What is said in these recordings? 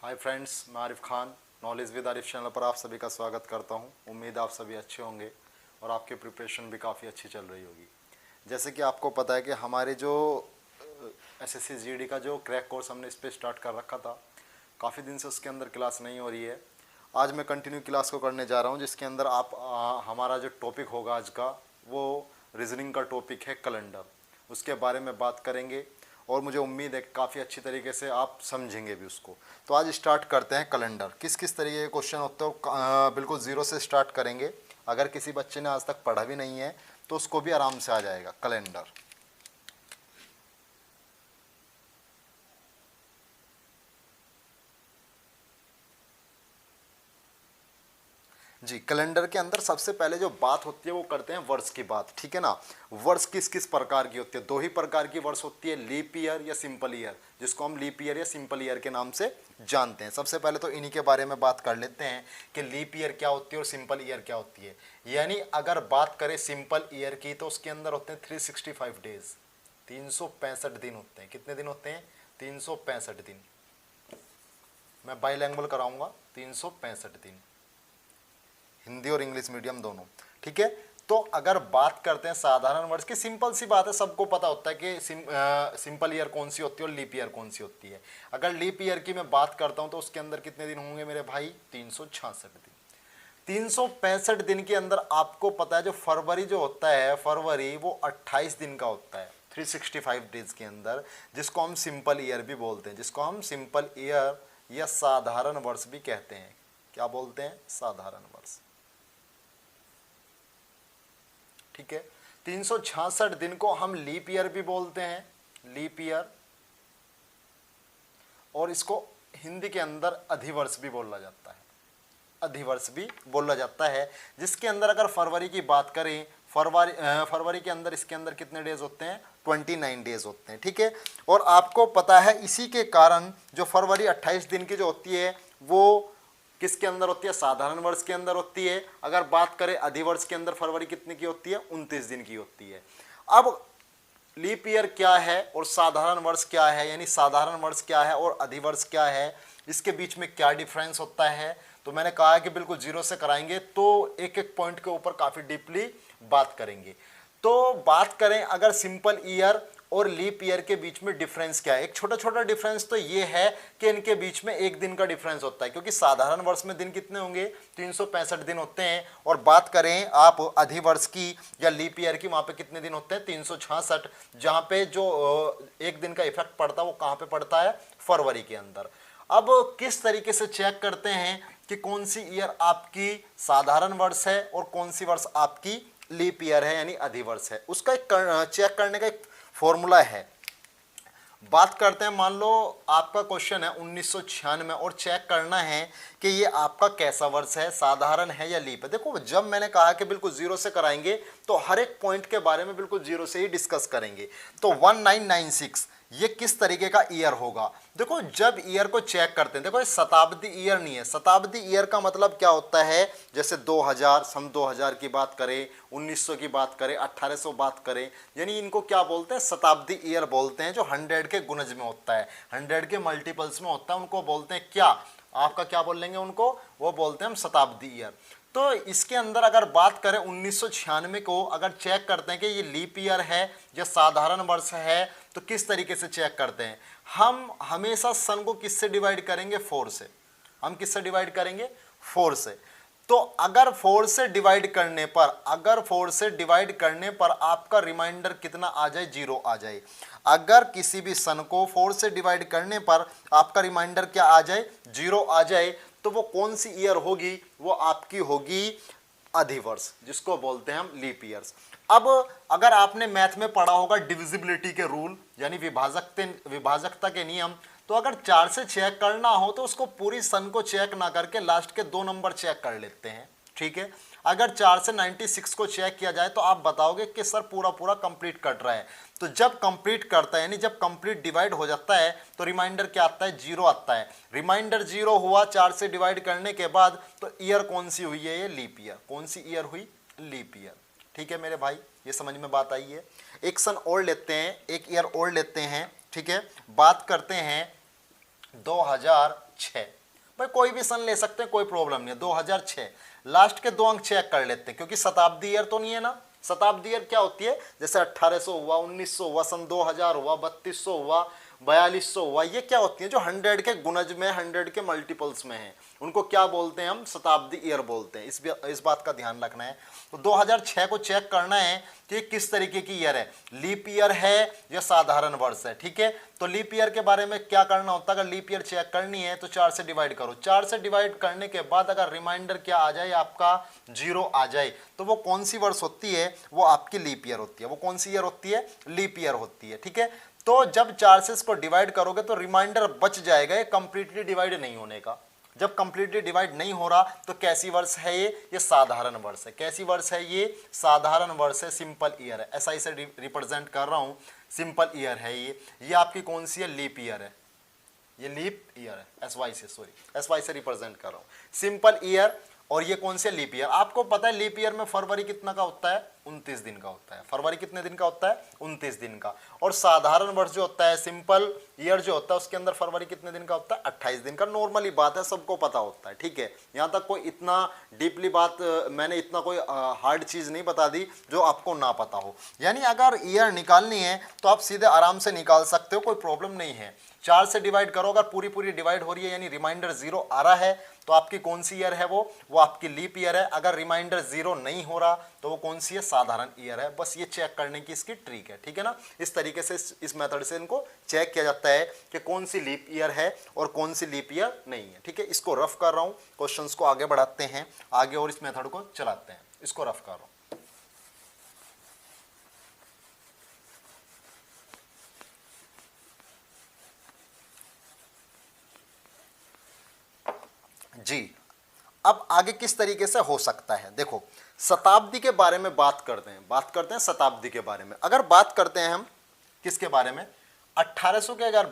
Hi friends, मैं Arif Khan knowledge with Arif channel पर आप सभी का स्वागत करता हूं। उम्मीद आप सभी अच्छे होंगे और आपकी प्रिपरेशन भी काफ़ी अच्छी चल रही होगी। जैसे कि आपको पता है कि हमारे जो एसएससी जीडी का जो क्रैक कोर्स हमने इस पर स्टार्ट कर रखा था, काफ़ी दिन से उसके अंदर क्लास नहीं हो रही है। आज मैं कंटिन्यू क्लास को करने जा रहा हूँ, जिसके अंदर हमारा जो टॉपिक होगा आज का वो रीजनिंग का टॉपिक है कैलेंडर। उसके बारे में बात करेंगे और मुझे उम्मीद है कि काफ़ी अच्छी तरीके से आप समझेंगे भी उसको। तो आज स्टार्ट करते हैं कैलेंडर। किस किस तरीके के क्वेश्चन होते हो, बिल्कुल ज़ीरो से स्टार्ट करेंगे। अगर किसी बच्चे ने आज तक पढ़ा भी नहीं है तो उसको भी आराम से आ जाएगा कैलेंडर। जी, कैलेंडर के अंदर सबसे पहले जो बात होती है वो करते हैं वर्ष की बात, ठीक है ना। वर्ष किस किस प्रकार की होती है? दो ही प्रकार की वर्ष होती है, लीप ईयर या सिंपल ईयर, जिसको हम लीप ईयर या सिंपल ईयर के नाम से जानते हैं। सबसे पहले तो इन्हीं के बारे में बात कर लेते हैं कि लीप ईयर क्या होती है और सिंपल ईयर क्या होती है। यानी अगर बात करें सिंपल ईयर की तो उसके अंदर होते हैं 365 डेज, 365 दिन होते हैं। कितने दिन होते हैं? 365 दिन। मैं बाईलैंग्वेज कराऊंगा, 365 दिन, हिंदी और इंग्लिश मीडियम दोनों, ठीक है। तो अगर बात करते हैं साधारण वर्ष की, सिंपल सी बात है, सबको पता होता है कि सिंपल ईयर कौन सी होती है और लीप ईयर कौन सी होती है। अगर लीप ईयर की मैं बात करता हूं तो उसके अंदर कितने दिन होंगे मेरे भाई? 366 दिन। 365 दिन के अंदर आपको पता है जो फरवरी जो होता है, फरवरी वो 28 दिन का होता है 365 डेज के अंदर, जिसको हम सिंपल ईयर भी बोलते हैं, जिसको हम सिंपल ईयर या साधारण वर्ष भी कहते हैं। क्या बोलते हैं? साधारण वर्ष, ठीक है। 366 दिन को हम लीप ईयर भी बोलते हैं, लीप ईयर, और इसको हिंदी के अंदर अधिवर्ष भी बोला जाता है, अधिवर्ष भी बोला जाता है। जिसके अंदर अगर फरवरी की बात करें, फरवरी के अंदर इसके अंदर कितने डेज होते हैं? 29 डेज होते हैं, ठीक है। और आपको पता है इसी के कारण जो फरवरी 28 दिन की जो होती है वो किसके अंदर होती है? साधारण वर्ष के अंदर होती है। अगर बात करें अधिवर्ष के अंदर फरवरी कितने की होती है? 29 दिन की होती है। अब लीप ईयर क्या है और साधारण वर्ष क्या है, यानी साधारण वर्ष क्या है और अधिवर्ष क्या है, इसके बीच में क्या डिफरेंस होता है? तो मैंने कहा कि बिल्कुल जीरो से कराएंगे तो एक एक पॉइंट के ऊपर काफी डीपली बात करेंगे। तो बात करें अगर सिंपल ईयर और लीप ईयर के बीच में डिफरेंस क्या है, एक छोटा छोटा डिफरेंस तो ये है कि इनके बीच में एक दिन का डिफरेंस होता है, क्योंकि साधारण वर्ष में दिन कितने होंगे? 365 दिन होते हैं। और बात करें आप अधिवर्ष की या लीप ईयर की, वहां पे कितने दिन होते हैं? 366। जहां पे जो एक दिन का इफेक्ट पड़ता है वो कहां पे पड़ता है? फरवरी के अंदर। अब किस तरीके से चेक करते हैं कि कौन सी ईयर आपकी साधारण वर्ष है और कौन सी वर्ष आपकी लीप ईयर है यानी अधिवर्ष है, उसका एक चेक करने का एक फॉर्मूला है। बात करते हैं, मान लो आपका क्वेश्चन है 1996 और चेक करना है कि ये आपका कैसा वर्ष है, साधारण है या लीप है। देखो, जब मैंने कहा कि बिल्कुल जीरो से कराएंगे तो हर एक पॉइंट के बारे में बिल्कुल जीरो से ही डिस्कस करेंगे। तो 1996 ये किस तरीके का ईयर होगा? देखो, जब ईयर को चेक करते हैं, देखो ये शताब्दी ईयर नहीं है। शताब्दी ईयर का मतलब क्या होता है? जैसे 2000, सन 2000 की बात करें, 1900 की बात करें, 1800 बात करें, यानी इनको क्या बोलते हैं? शताब्दी ईयर बोलते हैं। जो 100 के गुणज में होता है, 100 के मल्टीपल्स में होता है, उनको बोलते हैं क्या? आपका क्या बोल लेंगे उनको? वो बोलते हैं हम शताब्दी ईयर। तो इसके अंदर अगर बात करें 1996 को अगर चेक करते हैं कि ये लीप ईयर है या साधारण वर्ष है, तो किस तरीके से चेक करते हैं? हम हमेशा सन को किससे डिवाइड करेंगे? 4 से। हम किससे डिवाइड करेंगे? 4 से। तो अगर 4 से डिवाइड करने पर, अगर 4 से डिवाइड करने पर आपका रिमाइंडर कितना आ जाए? 0 आ जाए। अगर किसी भी सन को 4 से डिवाइड करने पर आपका रिमाइंडर क्या आ जाए? 0 आ जाए, तो वो कौन सी ईयर होगी? वो आपकी होगी अधिवर्ष, जिसको बोलते हैं हम लीप ईयर्स। अब अगर आपने मैथ में पढ़ा होगा डिविजिबिलिटी के रूल, यानी विभाजकता के नियम, तो अगर 4 से चेक करना हो तो उसको पूरी सन को चेक ना करके लास्ट के 2 नंबर चेक कर लेते हैं, ठीक है। अगर 4 से 96 को चेक किया जाए तो आप बताओगे कि सर पूरा पूरा कंप्लीट कट रहा है। तो जब कंप्लीट करता है, यानी जब कंप्लीट डिवाइड हो जाता है, तो रिमाइंडर क्या आता है? 0 आता है। रिमाइंडर 0 हुआ 4 से डिवाइड करने के बाद, तो ईयर कौन सी हुई है? ये लीप ईयर। कौन सी ईयर हुई? लीप ईयर, ठीक है मेरे भाई, ये समझ में बात आई है। एक सन और लेते हैं, एक ईयर और लेते हैं, ठीक है। बात करते हैं 2006, भाई कोई भी सन ले सकते हैं, कोई प्रॉब्लम नहीं है। 2006 लास्ट के 2 अंक चेक कर लेते हैं, क्योंकि शताब्दी ईयर तो नहीं है ना। शताब्दी ईयर क्या होती है, जैसे 1800 हुआ, 1900 हुआ, सन 2000 हुआ, 3200 हुआ, 4200 हुआ, ये क्या होती है जो 100 के गुणज में, 100 के मल्टीपल्स में है, उनको क्या बोलते हैं हम, शताब्दी ईयर बोलते हैं। इस बात का ध्यान रखना है। तो 2006 को चेक करना है कि किस तरीके की ईयर है, लीप ईयर है या साधारण वर्ष है। ठीक है, तो लीप ईयर के बारे में क्या करना होता है, अगर लीप ईयर चेक करनी है तो 4 से डिवाइड करो। 4 से डिवाइड करने के बाद अगर रिमाइंडर क्या आ जाए, आपका 0 आ जाए, तो वो कौन सी वर्ष होती है, वो आपकी लीप ईयर होती है। वो कौन सी ईयर होती है, लीप ईयर होती है। ठीक है, तो जब 4 से इसको डिवाइड करोगे तो रिमाइंडर बच जाएगा, ये कंप्लीटली डिवाइड नहीं होने का। जब कंप्लीटली डिवाइड नहीं हो रहा तो कैसी वर्ष है ये साधारण वर्ष है। कैसी वर्ष है ये, साधारण वर्ष है, सिंपल ईयर है। ऐसा इसे रिप्रेजेंट कर रहा हूं, सिंपल ईयर है ये आपकी कौन सी है, लीप ईयर है। ये लीप ईयर है, एसवाई से रिप्रेजेंट कर रहा हूं, सिंपल ईयर। और ये कौन से लीप ईयर, आपको पता है लीप ईयर में फरवरी कितना का होता है, 29 दिन का होता है। फरवरी कितने दिन का होता है, 29 दिन का। और साधारण वर्ष जो होता है, सिंपल ईयर जो होता है, उसके अंदर फरवरी कितने दिन का होता है, 28 दिन का। नॉर्मली बात है, सबको पता होता है। ठीक है, यहाँ तक कोई इतना डीपली बात, मैंने इतना कोई हार्ड चीज नहीं बता दी जो आपको ना पता हो। यानी अगर ईयर निकालनी है तो आप सीधे आराम से निकाल सकते हो, कोई प्रॉब्लम नहीं है। 4 से डिवाइड करो, अगर पूरी डिवाइड हो रही है यानी रिमाइंडर 0 आ रहा है, तो आपकी कौन सी ईयर है, वो आपकी लीप ईयर है। अगर रिमाइंडर 0 नहीं हो रहा तो वो कौन सी है, साधारण ईयर है। बस ये चेक करने की इसकी ट्रिक है। ठीक है ना, इस तरीके से इस मेथड से इनको चेक किया जाता है कि कौन सी लीप ईयर है और कौन सी लीप ईयर नहीं है। ठीक है, इसको रफ कर रहा हूं, क्वेश्चंस को आगे बढ़ाते हैं आगे और इस मेथड को चलाते हैं। इसको रफ कर रहा हूं। जी, अब आगे किस तरीके से हो सकता है, देखो शताब्दी के बारे में बात करते हैं शताब्दी के बारे में। अगर बात करते हैं हम किसके बारे में, 1800 के अगर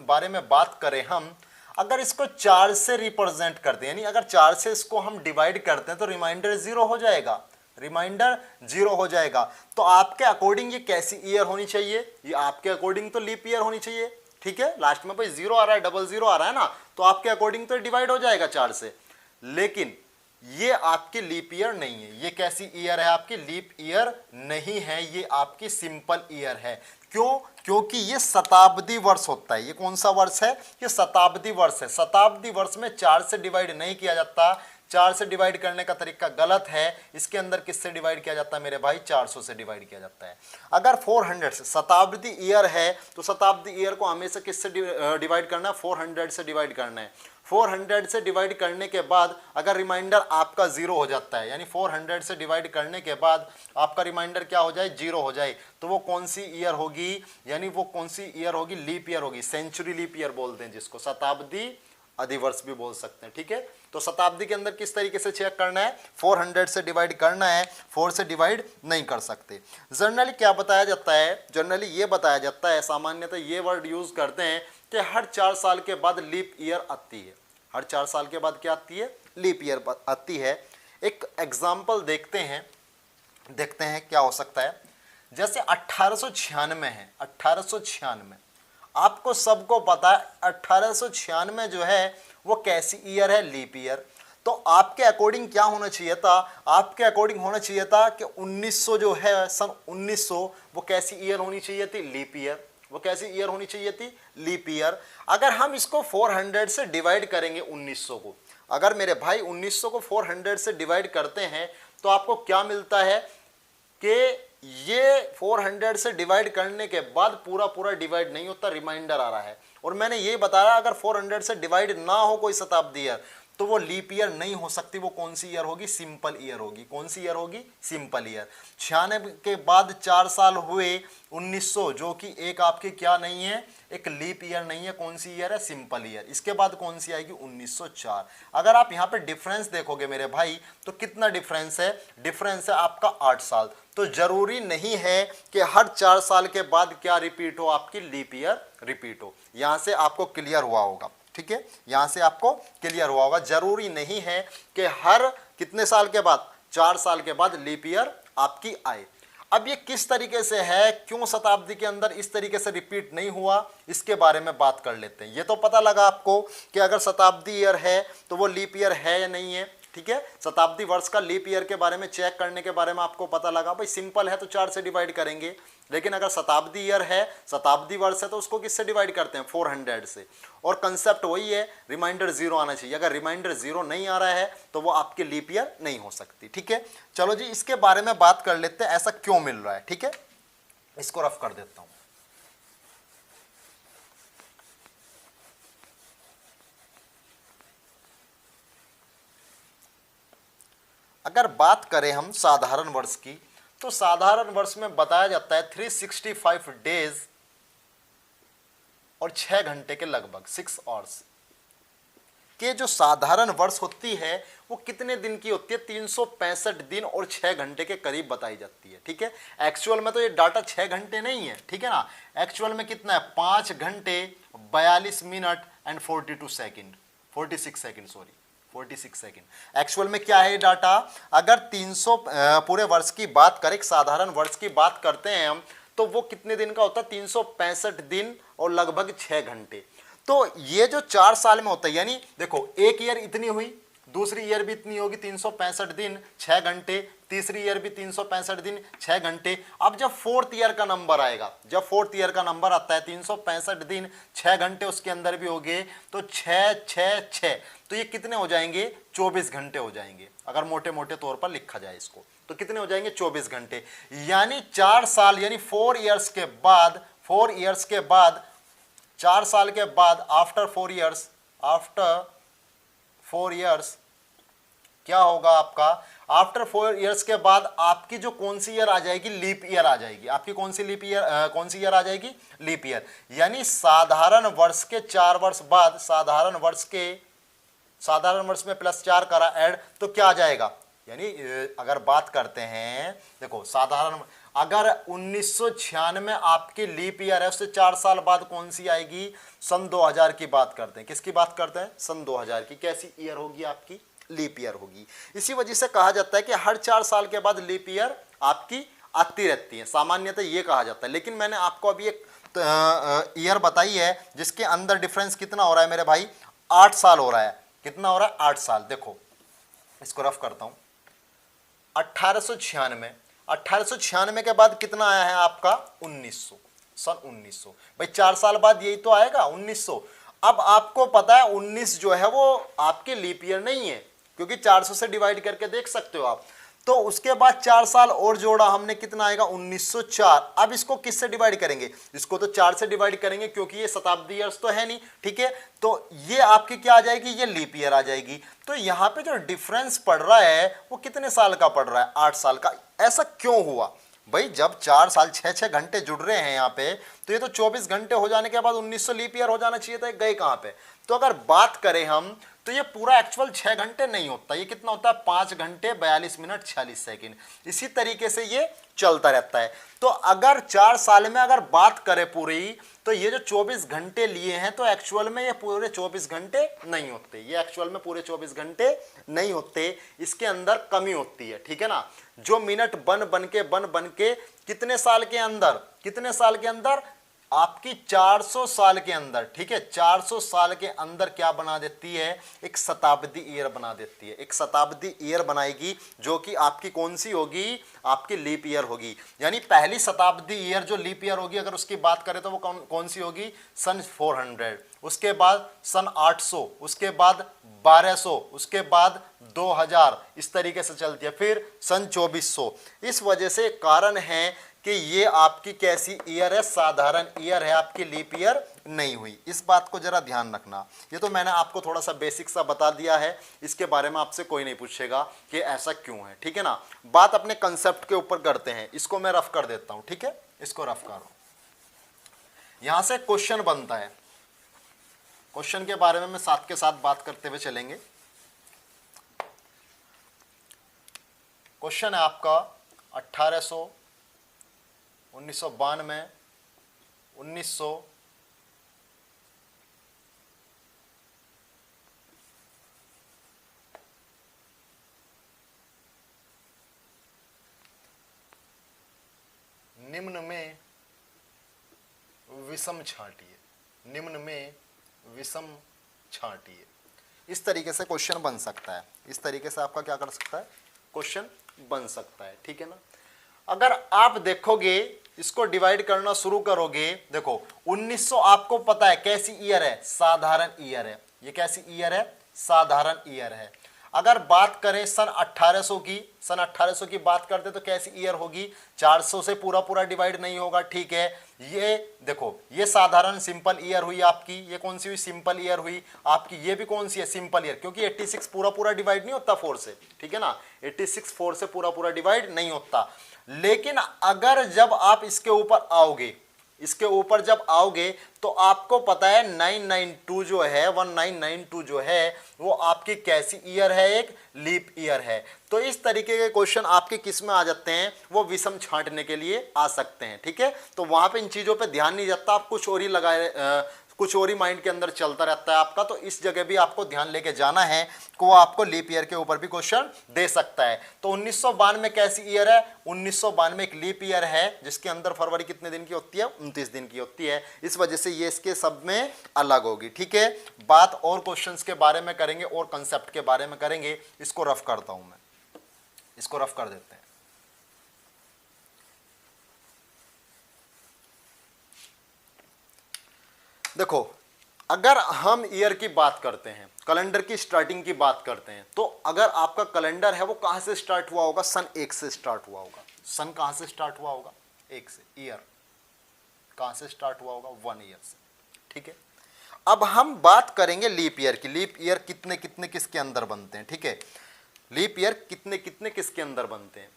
बारे में बात करें हम, अगर इसको 4 से रिप्रेजेंट करते हैं, यानी अगर 4 से इसको हम डिवाइड करते हैं तो रिमाइंडर 0 हो जाएगा, रिमाइंडर 0 हो जाएगा। तो आपके अकॉर्डिंग ये कैसी ईयर होनी चाहिए, ये आपके अकॉर्डिंग तो लीप ईयर होनी चाहिए। ठीक है, लास्ट में भाई 0 आ रहा है, 00 आ रहा है ना, तो आपके अकॉर्डिंग तो डिवाइड हो जाएगा 4 से। लेकिन ये आपकी लीप ईयर नहीं है। ये कैसी ईयर है, आपकी लीप ईयर नहीं है, ये आपकी सिंपल ईयर है। क्यों, क्योंकि ये शताब्दी वर्ष होता है। ये कौन सा वर्ष है, ये शताब्दी वर्ष है। शताब्दी वर्ष में 4 से डिवाइड नहीं किया जाता, 4 से डिवाइड करने का तरीका गलत है। इसके अंदर किससे डिवाइड किया जाता है मेरे भाई, 400 से डिवाइड किया जाता है। अगर 400 से शताब्दी ईयर है तो शताब्दी ईयर को हमेशा किससे डिवाइड करना है, 400 से डिवाइड करना है। 400 से डिवाइड करने के बाद अगर रिमाइंडर आपका 0 हो जाता है, यानी 400 से डिवाइड करने के बाद आपका रिमाइंडर क्या हो जाए, 0 हो जाए, तो वो कौन सी ईयर होगी, यानी वो कौन सी ईयर होगी, लीप ईयर होगी। सेंचुरी लीप ईयर बोलते हैं जिसको, शताब्दी अधिवर्ष भी बोल सकते हैं। ठीक है, तो शताब्दी के अंदर किस तरीके से चेक करना है, 400 से डिवाइड करना है, 4 से डिवाइड नहीं कर सकते। जनरली क्या बताया जाता है, जनरली ये बताया जाता है, सामान्यतः ये वर्ड यूज करते हैं कि हर 4 साल के बाद लीप ईयर आती है। हर 4 साल के बाद क्या आती है, लीप ईयर आती है। एक एग्जाम्पल देखते हैं क्या हो सकता है। जैसे 1896 है, 1896 आपको सबको पता है 1896 जो है वो कैसी ईयर है, लीप ईयर। तो आपके अकॉर्डिंग क्या होना चाहिए था, आपके अकॉर्डिंग होना चाहिए था कि 1900 जो है, सन 1900 वो कैसी ईयर होनी चाहिए थी, लीप ईयर। वो कैसी ईयर होनी चाहिए थी, लीप ईयर। अगर हम इसको 400 से डिवाइड करेंगे 1900 को, अगर मेरे भाई 1900 को 400 से डिवाइड करते हैं तो आपको क्या मिलता है कि ये 400 से डिवाइड करने के बाद पूरा डिवाइड नहीं होता, रिमाइंडर आ रहा है। और मैंने ये बताया अगर 400 से डिवाइड ना हो कोई शताब्दी ईयर तो वो लीप ईयर नहीं हो सकती। वो कौन सी ईयर होगी, सिंपल ईयर होगी। कौन सी ईयर होगी, सिंपल ईयर। 96 के बाद 4 साल हुए 1900, जो कि एक आपकी क्या नहीं है, एक लीप ईयर नहीं है। कौन सी ईयर है, सिंपल ईयर। इसके बाद कौन सी आएगी, 1904। अगर आप यहाँ पे डिफरेंस देखोगे मेरे भाई तो कितना डिफरेंस है, डिफरेंस है आपका 8 साल। तो जरूरी नहीं है कि हर 4 साल के बाद क्या रिपीट हो, आपकी लीप ईयर रिपीट हो। यहां से आपको क्लियर हुआ होगा। ठीक है, यहां से आपको क्लियर हुआ होगा। जरूरी नहीं है कि हर कितने साल के बाद, 4 साल के बाद लीप ईयर आपकी आए। अब ये किस तरीके से है, क्यों शताब्दी के अंदर इस तरीके से रिपीट नहीं हुआ, इसके बारे में बात कर लेते हैं। ये तो पता लगा आपको कि अगर शताब्दी ईयर है तो वो लीप ईयर है या नहीं है, ठीक है। शताब्दी वर्ष का लीप ईयर के बारे में चेक करने के बारे में आपको पता लगा। भाई सिंपल है तो 4 से डिवाइड करेंगे, लेकिन अगर शताब्दी ईयर है, शताब्दी वर्ष है, तो उसको किससे डिवाइड करते हैं, 400 से। और कंसेप्ट वही है, रिमाइंडर 0 आना चाहिए। अगर रिमाइंडर 0 नहीं आ रहा है तो वो आपके लीप ईयर नहीं हो सकती, ठीक है। चलो जी, इसके बारे में बात कर लेते हैं, ऐसा क्यों मिल रहा है, ठीक है। इसको रफ कर देता हूं। अगर बात करें हम साधारण वर्ष की, तो साधारण वर्ष में बताया जाता है 365 डेज और 6 घंटे के लगभग 6 आवर्स के जो साधारण वर्ष होती है वो कितने दिन की होती है, 365 दिन और 6 घंटे के करीब बताई जाती है, ठीक है। एक्चुअल में तो ये डाटा 6 घंटे नहीं है, ठीक है ना। एक्चुअल में कितना है, 5 घंटे 42 minute and 46 second, sorry 46 second. Actual में क्या है ये डाटा, अगर 300 पूरे वर्ष की बात करें, साधारण वर्ष की बात करते हैं हम, तो वो कितने दिन का होता है, 365 दिन और लगभग 6 घंटे। तो ये जो 4 साल में होता है, यानी देखो एक ईयर इतनी हुई, दूसरी ईयर भी इतनी होगी 365 दिन 6 घंटे, तीसरी ईयर भी 365 दिन 6 घंटे। अब जब फोर्थ ईयर का नंबर आएगा, जब फोर्थ ईयर का नंबर आता है 365 दिन 6 घंटे उसके अंदर भी हो गए, तो 6 6 6, तो ये कितने हो जाएंगे, 24 घंटे हो जाएंगे। अगर मोटे मोटे तौर पर लिखा जाए इसको, तो कितने हो जाएंगे, 24 घंटे। यानी 4 साल, यानी 4 ईयर्स के बाद, 4 ईयर्स के बाद, 4 साल के बाद, आफ्टर 4 ईयर्स क्या होगा आपका, आफ्टर 4 ईयर्स के बाद आपकी जो कौन सी ईयर आ जाएगी, लीप ईयर आ जाएगी। आपकी कौन सी लीप ईयर, कौन सी ईयर आ जाएगी, लीप ईयर। यानी साधारण वर्ष के 4 वर्ष बाद, साधारण वर्ष में +4 करा ऐड, तो क्या आ जाएगा, यानी अगर बात करते हैं, देखो साधारण, अगर 1996 आपकी लीप ईयर है, उससे 4 साल बाद कौन सी आएगी, सन 2000 की बात करते हैं। किसकी बात करते हैं, सन 2000 की। कैसी ईयर होगी आपकी, लीप ईयर होगी। इसी वजह से कहा जाता है कि हर 4 साल के बाद लीप ईयर आपकी आती रहती है, सामान्यतः ये कहा जाता है। लेकिन मैंने आपको अभी एक ईयर बताई है जिसके अंदर डिफरेंस कितना हो रहा है मेरे भाई, 8 साल हो रहा है। कितना हो रहा है, 8 साल। देखो इसको रफ करता हूं, 1896 के बाद कितना आया है आपका, 1900, सन 1900। भाई 4 साल बाद यही तो आएगा, 1900। अब आपको पता है 19 जो है वो आपके लीप ईयर नहीं है, क्योंकि 400 से डिवाइड करके देख सकते हो आप। तो उसके बाद 4 साल और जोड़ा हमने, कितना आएगा, 1904। अब इसको किससे डिवाइड करेंगे, इसको तो 4 से डिवाइड करेंगे, क्योंकि ये शताब्दी ईयर्स तो है नहीं, ठीक है। तो ये आपकी क्या आ जाएगी, ये लीप ईयर आ जाएगी। तो यहाँ पे जो डिफरेंस पड़ रहा है वो कितने साल का पड़ रहा है, 8 साल का। ऐसा क्यों हुआ भाई, जब 4 साल 6 घंटे जुड़ रहे हैं यहाँ पे, तो ये तो 24 घंटे हो जाने के बाद 1900 लीप ईयर हो जाना चाहिए था, गए कहाँ पे। तो अगर बात करें हम, तो ये पूरा एक्चुअल 6 घंटे नहीं होता, ये कितना होता है, 5 घंटे 42 मिनट 46 सेकेंड। इसी तरीके से ये चलता रहता है। तो अगर 4 साल में अगर बात करें पूरी, तो ये जो 24 घंटे लिए हैं, तो एक्चुअल में ये पूरे 24 घंटे नहीं होते, ये एक्चुअल में पूरे 24 घंटे नहीं होते, इसके अंदर कमी होती है, ठीक है ना। जो मिनट बन बन के कितने साल के अंदर आपकी 400 साल के अंदर, ठीक है, 400 साल के अंदर क्या बना देती है, एक शताब्दी ईयर बना देती है। एक शताब्दी ईयर बनाएगी जो कि आपकी कौन सी होगी, आपकी लीप ईयर होगी। यानी पहली शताब्दी ईयर जो लीप ईयर होगी, अगर उसकी बात करें तो वो कौन सी होगी, सन 400, उसके बाद सन 800, उसके बाद 1200, उसके बाद 2000, इस तरीके से चलती है, फिर सन 2400। इस वजह से कारण है कि ये आपकी कैसी ईयर है, साधारण ईयर है, आपकी लीप ईयर नहीं हुई। इस बात को जरा ध्यान रखना। ये तो मैंने आपको थोड़ा सा बेसिक सा बता दिया है, इसके बारे में आपसे कोई नहीं पूछेगा कि ऐसा क्यों है, ठीक है ना। बात अपने कंसेप्ट के ऊपर करते हैं। इसको मैं रफ कर देता हूं, ठीक है, इसको रफ करो। यहां से क्वेश्चन बनता है, क्वेश्चन के बारे में मैं साथ के साथ बात करते हुए चलेंगे। क्वेश्चन है आपका 1800, 1992, 1900, निम्न में विषम छांटिए, निम्न में विषम छांटिए। इस तरीके से क्वेश्चन बन सकता है, इस तरीके से आपका क्या कर सकता है, क्वेश्चन बन सकता है, ठीक है ना। अगर आप देखोगे, इसको डिवाइड करना शुरू करोगे, देखो 1900 आपको पता है कैसी ईयर है, साधारण ईयर है। ये कैसी ईयर है, साधारण ईयर है। अगर बात करें सन 1800 की, सन 1800 की बात करते तो कैसी ईयर होगी, 400 से पूरा पूरा डिवाइड नहीं होगा, ठीक है। ये देखो, ये साधारण सिंपल ईयर हुई आपकी, ये कौन सी हुई, सिंपल ईयर हुई आपकी। ये भी कौन सी है, सिंपल ईयर, क्योंकि 86 पूरा पूरा डिवाइड नहीं होता 4 से, ठीक है ना। 86 4 से पूरा पूरा डिवाइड नहीं होता। लेकिन अगर जब आप इसके ऊपर आओगे, इसके ऊपर जब आओगे तो आपको पता है 992 जो है, 1992 जो है, वो आपकी कैसी ईयर है, एक लीप ईयर है। तो इस तरीके के क्वेश्चन आपके किस में आ जाते हैं, वो विषम छांटने के लिए आ सकते हैं, ठीक है। तो वहां पे इन चीजों पे ध्यान नहीं जाता, आप कुछ और ही लगाए, कुछ और ही माइंड के अंदर चलता रहता है आपका। तो इस जगह भी आपको ध्यान लेके जाना है कि वो आपको लीप ईयर के ऊपर भी क्वेश्चन दे सकता है। तो 1992 में कैसी ईयर है, 1992 एक लीप ईयर है, जिसके अंदर फरवरी कितने दिन की होती है, 29 दिन की होती है। इस वजह से ये इसके सब में अलग होगी, ठीक है। बात और क्वेश्चंस के बारे में करेंगे और कंसेप्ट के बारे में करेंगे। इसको रफ करता हूं मैं, इसको रफ कर देते हैं। देखो, अगर हम ईयर की बात करते हैं, कैलेंडर की स्टार्टिंग की बात करते हैं, तो अगर आपका कैलेंडर है वो कहां से स्टार्ट हुआ होगा, सन 1 से स्टार्ट हुआ होगा। सन कहां से स्टार्ट हुआ होगा, 1 से। ईयर कहां से स्टार्ट हुआ होगा, 1 ईयर से, ठीक है। अब हम बात करेंगे लीप ईयर की। लीप ईयर कितने कितने किसके अंदर बनते हैं, ठीक है। लीप ईयर कितने कितने किसके अंदर बनते हैं।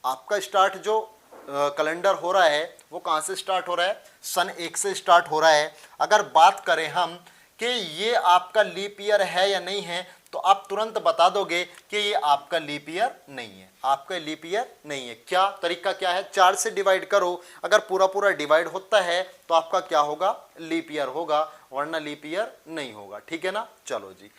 आपका स्टार्ट जो कैलेंडर हो रहा है वो कहां से स्टार्ट हो रहा है, सन 1 से स्टार्ट हो रहा है। अगर बात करें हम कि ये आपका लीप ईयर है या नहीं है, तो आप तुरंत बता दोगे कि ये आपका लीप ईयर नहीं है, आपका लीप ईयर नहीं है। क्या तरीका क्या है, 4 से डिवाइड करो, अगर पूरा पूरा डिवाइड होता है तो आपका क्या होगा, लीप ईयर होगा, वरना लीप ईयर नहीं होगा, ठीक है ना। चलो जी,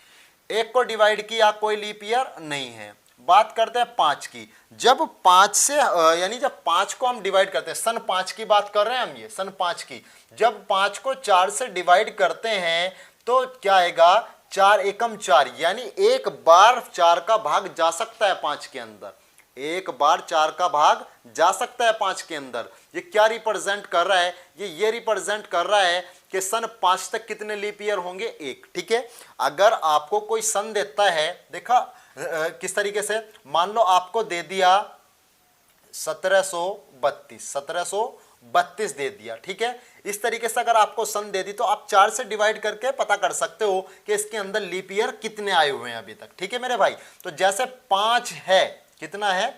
1 को डिवाइड किया, कोई लीप ईयर नहीं है। बात करते हैं 5 की। जब 5 से यानी जब 5 को हम डिवाइड करते हैं, सन 5 की बात कर रहे हैं हम, ये सन 5 की, जब 5 को 4 से डिवाइड करते हैं तो क्या आएगा, 4 एकम 4, यानी एक बार 4 का भाग जा सकता है 5 के अंदर, एक बार 4 का भाग जा सकता है 5 के अंदर। ये क्या रिप्रेजेंट कर रहा है, ये रिप्रेजेंट कर रहा है कि सन 5 तक कितने लीप ईयर होंगे, 1, ठीक है। अगर आपको कोई सन देता है, देखा किस तरीके से, मान लो आपको दे दिया 1732 दे दिया, ठीक है। इस तरीके से अगर आपको सन दे दी तो आप 4 से डिवाइड करके पता कर सकते हो कि इसके अंदर लीप ईयर कितने आए हुए हैं अभी तक, ठीक है मेरे भाई। तो जैसे 5 है, कितना है,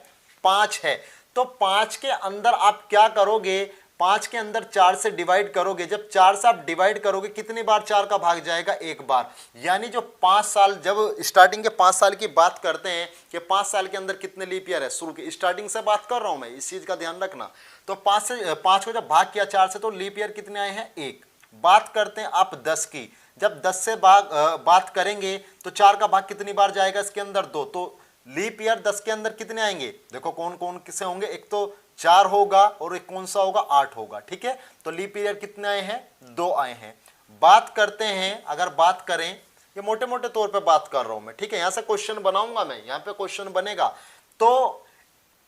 5 है, तो 5 के अंदर आप क्या करोगे, 5 के अंदर 4 से डिवाइड करोगे। जब 4 से आप डिवाइड करोगे, कितनी बार 4 का भाग जाएगा, 1 बार। यानी जो 5 साल, जब स्टार्टिंग के 5 साल की बात करते हैं कि 5 साल के अंदर कितने लीप ईयर है, शुरू की स्टार्टिंग से बात कर रहा हूं मैं, इस चीज का ध्यान रखना। तो 5 को जब भाग किया 4 से, तो लीप ईयर कितने आए हैं, 1। बात करते हैं आप 10 की। जब 10 से बात करेंगे तो 4 का भाग कितनी बार जाएगा इसके अंदर, 2। तो लीप ईयर 10 के अंदर कितने आएंगे, देखो कौन कौन किसे होंगे, एक तो 4 होगा और एक कौन सा होगा, 8 होगा, ठीक है। तो लीप ईयर कितने आए हैं, 2 आए हैं। बात करते हैं, अगर बात करें, ये मोटे मोटे तौर पे बात कर रहा हूं मैं, ठीक है। यहां से क्वेश्चन बनाऊंगा मैं, यहां पे क्वेश्चन बनेगा। तो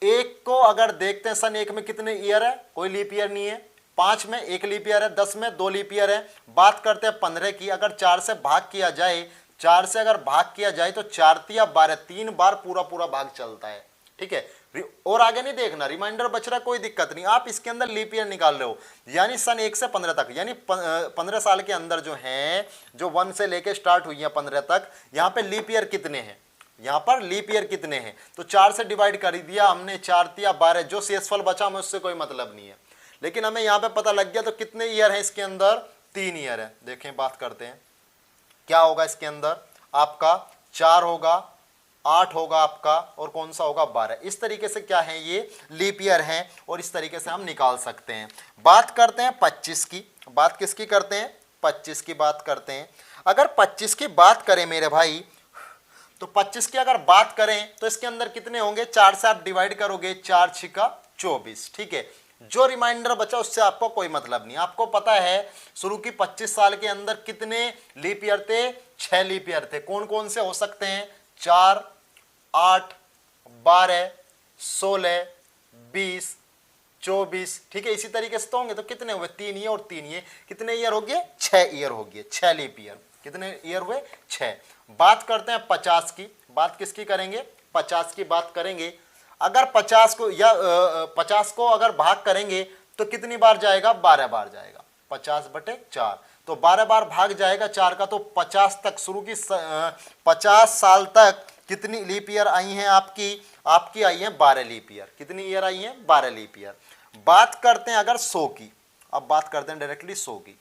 1 को अगर देखते हैं, सन 1 में कितने ईयर है, कोई लीप ईयर नहीं है। 5 में 1 लीप ईयर है, 10 में 2 लीप ईयर है। बात करते हैं 15 की। अगर 4 से भाग किया जाए, 4 से अगर भाग किया जाए तो 4 तिया 12, 3 बार पूरा पूरा भाग चलता है, ठीक है। और आगे नहीं देखना, रिमाइंडर बच रहा है, कोई दिक्कत नहीं। आप इसके अंदर लीप ईयर निकाल रहे हो, यानी सन 1 से 15 तक, यानी 15 साल के अंदर जो हैं, जो 1 से लेके स्टार्ट हुई है 15 तक, यहाँ पे लीप ईयर कितने हैं, यहाँ पर लीप ईयर कितने हैं। तो 4 से डिवाइड कर दिया हमने, 4 तिया 12, जो शेषफल बचा हमें उससे कोई मतलब नहीं है। लेकिन हमें यहाँ पे पता लग गया तो कितने ईयर है इसके अंदर, 3 ईयर है। देखें, बात करते हैं क्या होगा इसके अंदर, आपका 4 होगा, 8 होगा आपका, और कौन सा होगा, 12। इस तरीके से क्या है, ये लीप ईयर है और इस तरीके से हम निकाल सकते हैं। बात करते हैं 25 की। बात किसकी करते हैं, 25 की बात करते हैं। अगर 25 की बात करें मेरे भाई, तो 25 की अगर बात करें तो इसके अंदर कितने होंगे, 4 से आप डिवाइड करोगे, 4 छिका 24, ठीक है। जो रिमाइंडर बचा उससे आपको कोई मतलब नहीं। आपको पता है शुरू की 25 साल के अंदर कितने लीप ईयर थे, 6 लीप ईयर थे। कौन कौन से हो सकते हैं, 4, 8, 12, 16, 20, 24, ठीक है। इसी तरीके से तो होंगे, तो कितने हुए, 3 ये और 3 ये, कितने ईयर हो गए, 6 ईयर हो गए, 6 लीप ईयर। कितने ईयर हुए, 6। बात करते हैं 50 की। बात किसकी करेंगे, 50 की बात करेंगे। अगर 50 को या 50 को अगर भाग करेंगे तो कितनी बार जाएगा, 12 बार जाएगा। 50/4 तो 12 बार भाग जाएगा 4 का, तो 50 तक शुरू की 50 साल तक कितनी लीप ईयर आई हैं आपकी आई हैं 12 लीप ईयर। कितनी ईयर आई हैं, 12 लीप ईयर। बात करते हैं अगर 100 की, अब बात करते हैं डायरेक्टली 100 की।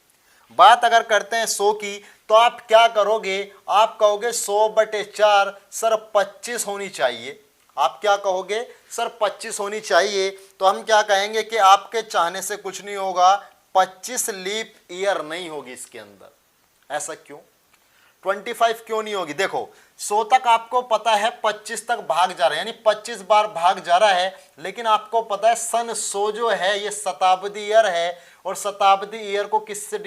बात अगर करते हैं 100 की, तो आप क्या करोगे, आप कहोगे 100/4 सर 25 होनी चाहिए। आप क्या कहोगे, सर 25 होनी चाहिए। तो हम क्या कहेंगे कि आपके चाहने से कुछ नहीं होगा, 25 लीप ईयर नहीं होगी इसके अंदर। ऐसा क्यों, 25 क्यों नहीं होगी, देखो 100 तक आपको पता है 25 तक भाग जा रहा है, यानी 25 बार भाग जा रहा है। लेकिन आपको पता है सन 100 जो है ये शताब्दी ईयर है, और शताब्दी ईयर को किससे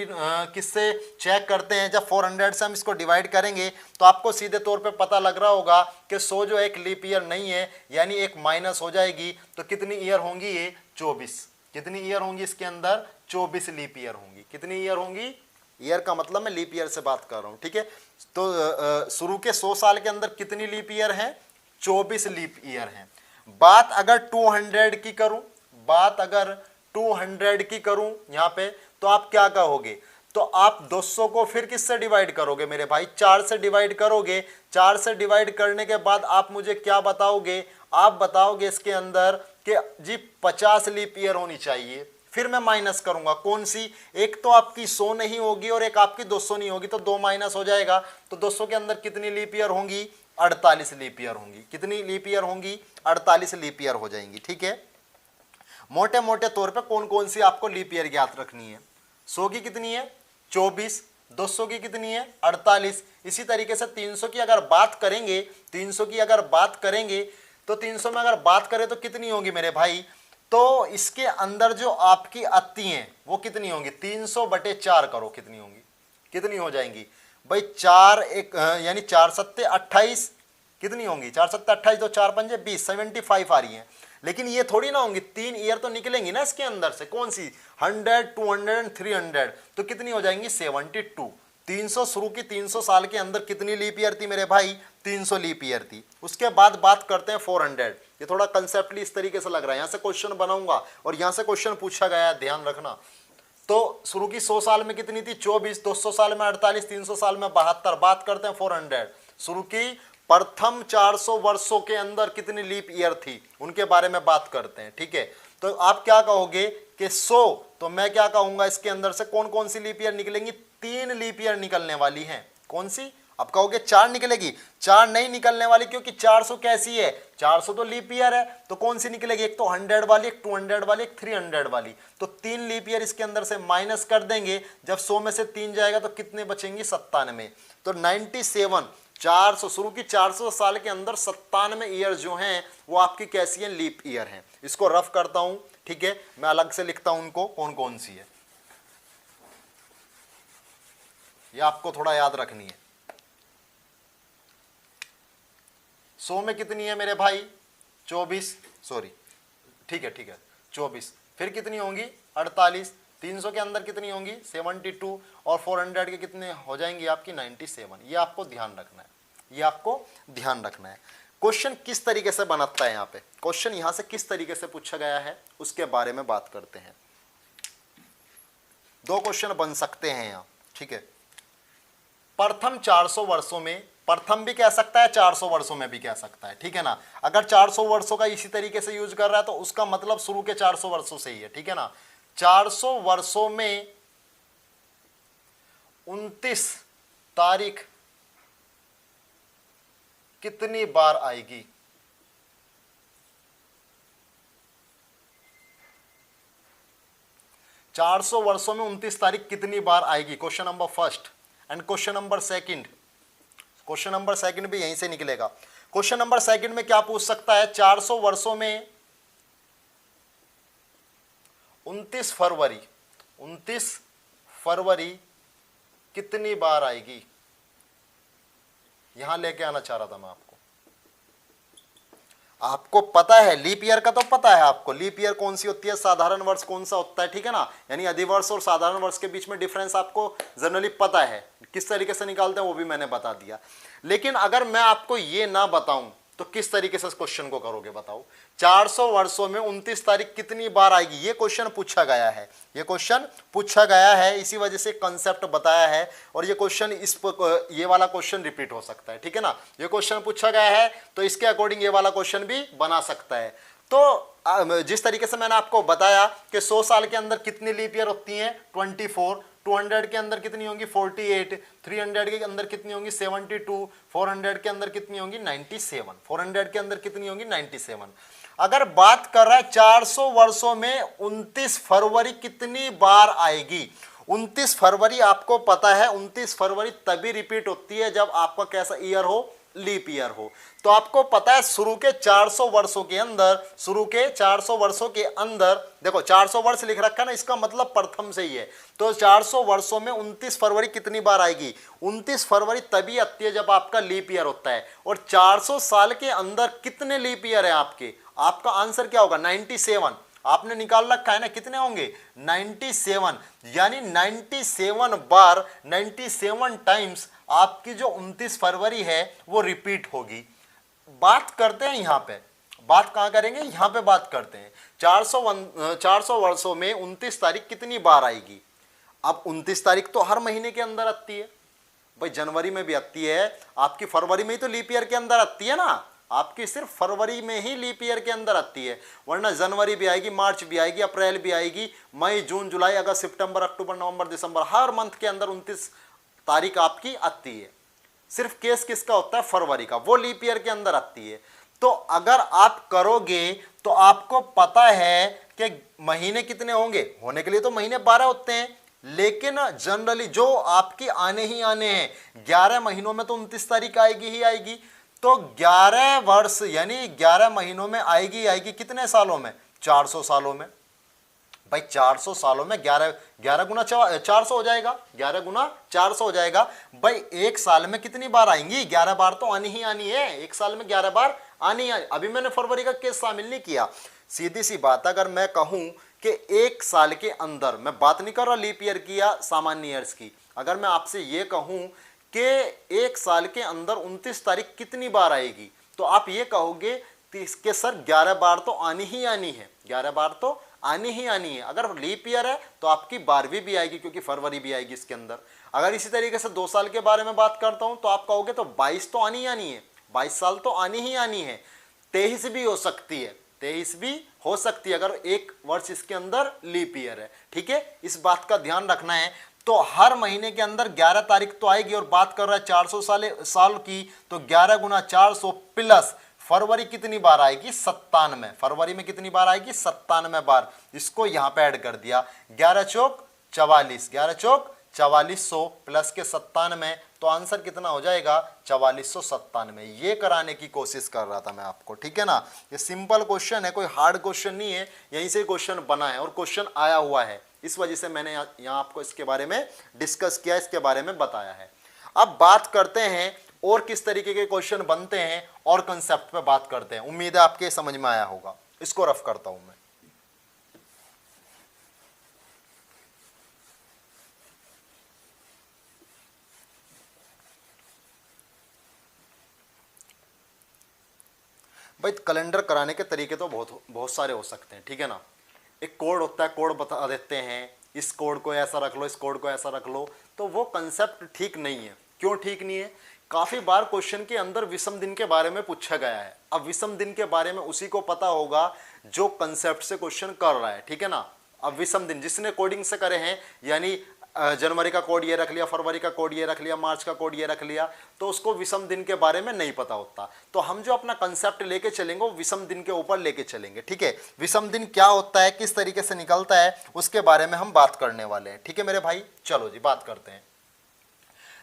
चेक करते हैं, जब 400 से हम इसको डिवाइड करेंगे तो आपको सीधे तौर पे पता लग रहा होगा कि 100 जो एक लीप ईयर नहीं है, यानी एक माइनस हो जाएगी। तो कितनी ईयर होंगी ये, 24। कितनी ईयर होंगी इसके अंदर, 24 लीप ईयर होंगी। कितनी ईयर होंगी, ईयर का मतलब मैं लीप ईयर से बात कर रहा हूं, ठीक है। तो शुरू के 100 साल के अंदर कितनी लीप ईयर है, 24 लीप ईयर है। बात अगर 200 की करूं, बात अगर 200 की करूं यहां पे, तो आप क्या कहोगे, तो आप 200 को फिर किससे डिवाइड करोगे मेरे भाई, 4 से डिवाइड करोगे। 4 से डिवाइड करने के बाद आप मुझे क्या बताओगे, आप बताओगे इसके अंदर कि जी 50 लीप ईयर होनी चाहिए। फिर मैं माइनस करूंगा, कौन सी, एक तो आपकी 100 नहीं होगी और एक आपकी 200 नहीं होगी, तो 2 माइनस हो जाएगा। तो 200 के अंदर कितनी लीप ईयर होंगी, 48 लीप ईयर होंगी। कितनी लीप ईयर होंगी, 48 लीप ईयर हो जाएंगी, ठीक है। मोटे मोटे तौर पे कौन कौन सी आपको लीप ईयर ज्ञात रखनी है, 100 की कितनी है, 24, 200 की कितनी है, 48। इसी तरीके से 300 की अगर बात करेंगे, 300 की अगर बात करेंगे तो 300 में अगर बात करें तो कितनी होगी मेरे भाई, तो इसके अंदर जो आपकी आती हैं वो कितनी होंगी, 300/4 करो, कितनी होंगी, कितनी हो जाएंगी भाई, 4 एक यानी 4 सत्ते 28, कितनी होंगी, 4 सत्ते 28, 2 4 पंजे 20, 75 आ रही हैं। लेकिन ये थोड़ी ना होंगी, 3 ईयर तो निकलेंगी ना इसके अंदर से, कौन सी, 100, 200 एंड 300, तो कितनी हो जाएंगी, 72। 300 शुरू की 300 साल के अंदर कितनी लीप ईयर थी मेरे भाई, 300 लीप ईयर थी। उसके बाद बात करते हैं 400। ये थोड़ा कंसेप्टली इस तरीके से लग रहा है, यहां से क्वेश्चन बनाऊंगा और यहां से क्वेश्चन पूछा गया है, ध्यान रखना। तो शुरू की 100 साल में कितनी थी, 24, 200 साल में 48, 300 साल में 72। बात करते हैं 400, शुरू की प्रथम 400 वर्षों के अंदर कितनी लीप ईयर थी, उनके बारे में बात करते हैं, ठीक है। तो आप क्या कहोगे कि 100, तो मैं क्या कहूंगा, इसके अंदर से कौन कौन सी लीप ईयर निकलेंगी, 3 लीप ईयर निकलने वाली हैं। कौन सी, अब कहोगे 4 निकलेगी, 4 नहीं निकलने वाली, क्योंकि 400 कैसी है, 400 तो लीप ईयर है, तो कौन सी निकलेगी, एक तो 100 वाली, एक 200 वाली, एक 300 वाली। तो 3 लीप ईयर इसके अंदर से माइनस कर देंगे, जब 100 में से 3 जाएगा तो कितने बचेंगी, 97। तो 97, 400 शुरू की 400 साल के अंदर 97 ईयर जो हैं वो आपकी कैसी हैं, लीप ईयर हैं। इसको रफ करता हूं, ठीक है, मैं अलग से लिखता हूं उनको कौन कौन सी है, ये आपको थोड़ा याद रखनी है। 100 में कितनी है मेरे भाई, 24, सॉरी, ठीक है 24, फिर कितनी होंगी, 48, 300 के अंदर कितनी होंगी, 72, और 400 के कितने हो जाएंगी आपकी, 97। ये आपको ध्यान रखना है, ये आपको ध्यान रखना है। क्वेश्चन किस तरीके से बनता है, यहाँ पे क्वेश्चन यहाँ से किस तरीके से पूछा गया है उसके बारे में बात करते हैं। 2 क्वेश्चन बन सकते हैं यहाँ, ठीक है। प्रथम 400 वर्षों में, प्रथम भी कह सकता है, 400 वर्षों में भी कह सकता है, ठीक है ना। अगर 400 वर्षों का इसी तरीके से यूज कर रहा है तो उसका मतलब शुरू के 400 वर्षों से ही है, ठीक है ना। 400 वर्षों में 29 तारीख कितनी बार आएगी, चार 400 वर्षों में 29 तारीख कितनी बार आएगी, question number first. And question number second, question number second भी यहीं से निकलेगा। क्वेश्चन नंबर सेकंड में क्या पूछ सकता है, 400 वर्षों में 29 फरवरी कितनी बार आएगी, यहां लेके आना चाह रहा था मैं आपको। आपको पता है लीप ईयर का, तो पता है आपको लीप ईयर कौन सी होती है, साधारण वर्ष कौन सा होता है, ठीक है ना। यानी अधिवर्ष और साधारण वर्ष के बीच में डिफरेंस आपको जनरली पता है, किस तरीके से निकालते हैं वो भी मैंने बता दिया। लेकिन अगर मैं आपको ये ना बताऊं तो किस तरीके से इस क्वेश्चन को करोगे बताओ। 400 वर्षों में 29 तारीख कितनी बार आएगी, ये क्वेश्चन पूछा गया है, ये क्वेश्चन पूछा गया है, इसी वजह से कंसेप्ट बताया है। और ये क्वेश्चन ये वाला क्वेश्चन रिपीट हो सकता है, ठीक है ना। ये क्वेश्चन पूछा गया है तो इसके अकॉर्डिंग ये वाला क्वेश्चन भी बना सकता है। तो जिस तरीके से मैंने आपको बताया कि 100 साल के अंदर कितनी लीप ईयर होती हैं 24, 200 के अंदर कितनी होंगी 48, 300 के अंदर कितनी होंगी 72, 400 के अंदर कितनी होंगी 97, 400 के अंदर कितनी होंगी 97। अगर बात कर रहा है 400 वर्षों में 29 फरवरी कितनी बार आएगी, 29 फरवरी आपको पता है 29 फरवरी तभी रिपीट होती है जब आपका कैसा ईयर हो, लीप ईयर हो। तो आपको पता है शुरू के 400 वर्षों के अंदर देखो 400 वर्ष लिख रखा है ना, इसका मतलब प्रथम से ही है। तो 400 वर्षों में 29 फरवरी कितनी बार आएगी, 29 फरवरी तभी आती है जब आपका लीप ईयर होता है। और 400 साल के अंदर कितने लीप ईयर है आपके, आपका आंसर क्या होगा 97। आपने निकाल रखा है ना, कितने होंगे 97, यानी 97 बार 97 टाइम्स आपकी जो 29 फरवरी है वो रिपीट होगी। बात करते हैं यहां पे, बात कहां करेंगे, यहां पे बात करते हैं 400 वर्षों में 29 तारीख कितनी बार आएगी। अब 29 तारीख तो हर महीने के अंदर आती है भाई, जनवरी में भी आती है, आपकी फरवरी में ही तो लीप ईयर के अंदर आती है ना, आपकी सिर्फ फरवरी में ही लीप ईयर के अंदर आती है, वरना जनवरी भी आएगी, मार्च भी आएगी, अप्रैल भी आएगी, मई, जून, जुलाई, अगस्त, सितंबर, अक्टूबर, नवंबर, दिसंबर, हर मंथ के अंदर 29 तारीख आपकी आती है। सिर्फ केस किसका होता है, फरवरी का, वो लीप ईयर के अंदर आती है। तो अगर आप करोगे तो आपको पता है कि महीने कितने होंगे, होने के लिए तो महीने 12 होते हैं, लेकिन जनरली जो आपकी आने ही आने हैं 11 महीनों में तो 29 तारीख आएगी ही आएगी। तो 11 वर्ष यानी 11 महीनों में आएगी आएगी, कितने सालों में, 400 सालों में। भाई 400 सालों में 11 गुना 400 हो जाएगा, 11 गुना 400 हो जाएगा। भाई एक साल में कितनी बार आएंगी, 11 बार तो आनी ही आनी है, एक साल में 11 बार आनी है। अभी मैंने फरवरी का केस शामिल नहीं किया। सीधी सी बात, अगर मैं कहूं कि एक साल के अंदर, मैं बात नहीं कर रहा लीप ईयर की या सामान्य ईयर्स की, अगर मैं आपसे ये कहूं कि एक साल के अंदर 29 तारीख कितनी बार आएगी, तो आप ये कहोगे कि सर 11 बार तो आनी ही आनी है, 11 बार तो आनी ही आनी है। अगर लीप ईयर है तो आपकी 12वीं भी आएगी, क्योंकि फरवरी भी आएगी इसके अंदर। अगर इसी तरीके से 2 साल के बारे में बात करता हूं तो आप कहोगे तो 22 तो आनी ही आनी है, 22 साल तो आनी ही आनी है। 23 भी हो सकती है, 23 भी हो सकती है, अगर एक वर्ष इसके अंदर लीप ईयर है, ठीक है। इस बात का ध्यान रखना है। तो हर महीने के अंदर 11 तारीख तो आएगी, और बात कर रहा है 400 साल की, तो 11 गुना 400 प्लस फरवरी कितनी बार आएगी 97, फरवरी में कितनी बार आएगी 97 बार, इसको यहां पे ऐड कर दिया, 11 चौक 44, 11 चौक 4400 प्लस के 97, तो आंसर कितना हो जाएगा 4497। ये कराने की कोशिश कर रहा था मैं आपको, ठीक है ना। ये सिंपल क्वेश्चन है, कोई हार्ड क्वेश्चन नहीं है, यहीं से क्वेश्चन बना है और क्वेश्चन आया हुआ है, इस वजह से मैंने यहाँ आपको इसके बारे में डिस्कस किया, इसके बारे में बताया है। अब बात करते हैं और किस तरीके के क्वेश्चन बनते हैं और कंसेप्ट पे बात करते हैं। उम्मीद है आपके समझ में आया होगा। इसको रफ करता हूं मैं। भाई कैलेंडर कराने के तरीके तो बहुत सारे हो सकते हैं, ठीक है ना। एक कोड होता है, कोड बता देते हैं, इस कोड को ऐसा रख लो, इस कोड को ऐसा रख लो, तो वो कंसेप्ट ठीक नहीं है। क्यों ठीक नहीं है, काफी बार क्वेश्चन के अंदर विषम दिन के बारे में पूछा गया है। अब विषम दिन के बारे में उसी को पता होगा जो कंसेप्ट से क्वेश्चन कर रहा है, ठीक है ना। अब विषम दिन जिसने कोडिंग से करे हैं, यानी जनवरी का कोड ये रख लिया, फरवरी का कोड ये रख लिया, मार्च का कोड ये रख लिया, तो उसको विषम दिन के बारे में नहीं पता होता। तो हम जो अपना कंसेप्ट लेके चलेंगे वो विषम दिन के ऊपर लेके चलेंगे, ठीक है। विषम दिन क्या होता है, किस तरीके से निकलता है, उसके बारे में हम बात करने वाले हैं, ठीक है मेरे भाई। चलो जी बात करते हैं।